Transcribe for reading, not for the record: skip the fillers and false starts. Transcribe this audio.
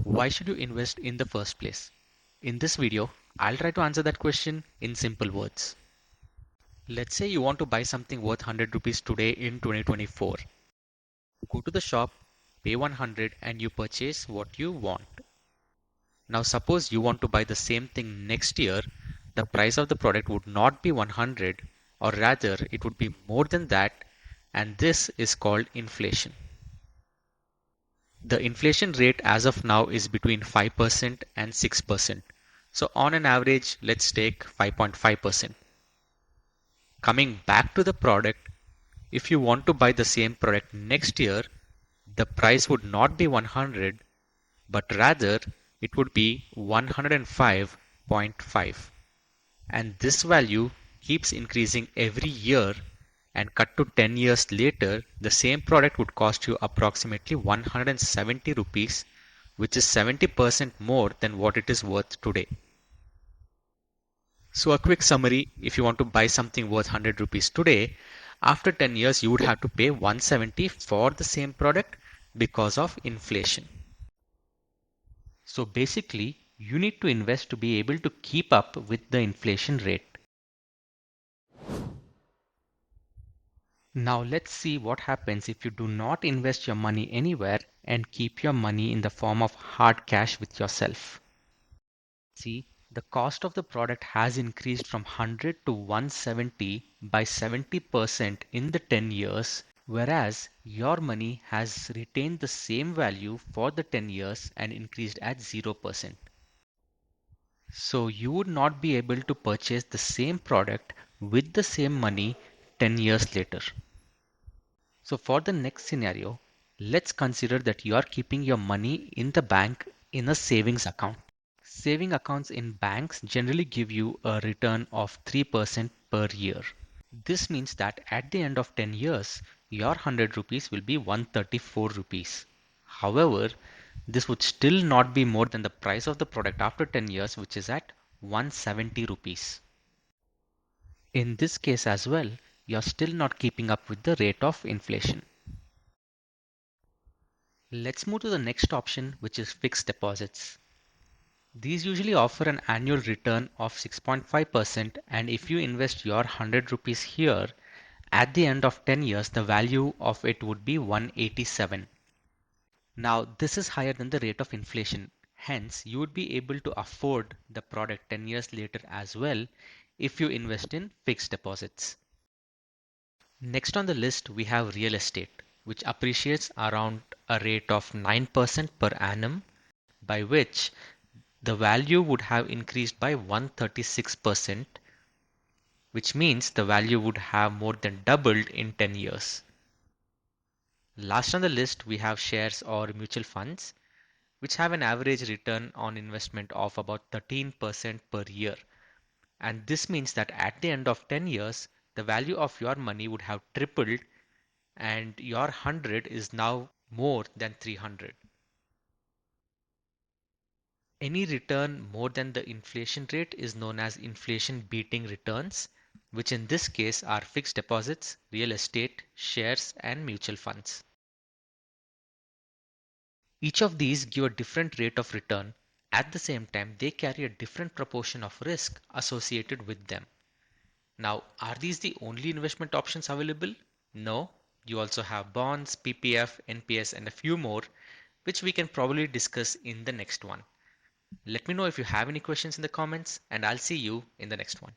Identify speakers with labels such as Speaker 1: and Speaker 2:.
Speaker 1: Why should you invest in the first place? In this video, I'll try to answer that question in simple words. Let's say you want to buy something worth 100 rupees today in 2024. Go to the shop, pay 100 and you purchase what you want. Now suppose you want to buy the same thing next year, the price of the product would not be 100, or rather it would be more than that, and this is called inflation. The inflation rate as of now is between 5% and 6%. So on an average, let's take 5.5%. Coming back to the product, if you want to buy the same product next year, the price would not be 100, but rather it would be 105.5. And this value keeps increasing every year, and cut to 10 years later, the same product would cost you approximately 170 rupees, which is 70% more than what it is worth today. So a quick summary, if you want to buy something worth 100 rupees today, after 10 years you would have to pay 170 for the same product because of inflation. So basically, you need to invest to be able to keep up with the inflation rate. Now let's see what happens if you do not invest your money anywhere and keep your money in the form of hard cash with yourself. See, the cost of the product has increased from 100 to 170 by 70% in the 10 years, whereas your money has retained the same value for the 10 years and increased at 0%. So you would not be able to purchase the same product with the same money 10 years later. So for the next scenario, let's consider that you are keeping your money in the bank in a savings account. Saving accounts in banks generally give you a return of 3% per year. This means that at the end of 10 years, your 100 rupees will be 134 rupees. However, this would still not be more than the price of the product after 10 years, which is at 170 rupees. In this case as well, you're still not keeping up with the rate of inflation. Let's move to the next option, which is fixed deposits. These usually offer an annual return of 6.5%, and if you invest your 100 rupees here, at the end of 10 years, the value of it would be 187. Now, this is higher than the rate of inflation. Hence, you would be able to afford the product 10 years later as well if you invest in fixed deposits. Next on the list, we have real estate, which appreciates around a rate of 9% per annum, by which the value would have increased by 136%, which means the value would have more than doubled in 10 years. Last on the list, we have shares or mutual funds, which have an average return on investment of about 13% per year. And this means that at the end of 10 years, the value of your money would have tripled and your 100 is now more than 300. Any return more than the inflation rate is known as inflation beating returns, which in this case are fixed deposits, real estate, shares, and mutual funds. Each of these give a different rate of return. At the same time, they carry a different proportion of risk associated with them. Now, are these the only investment options available? No, you also have bonds, PPF, NPS, and a few more, which we can probably discuss in the next one. Let me know if you have any questions in the comments, and I'll see you in the next one.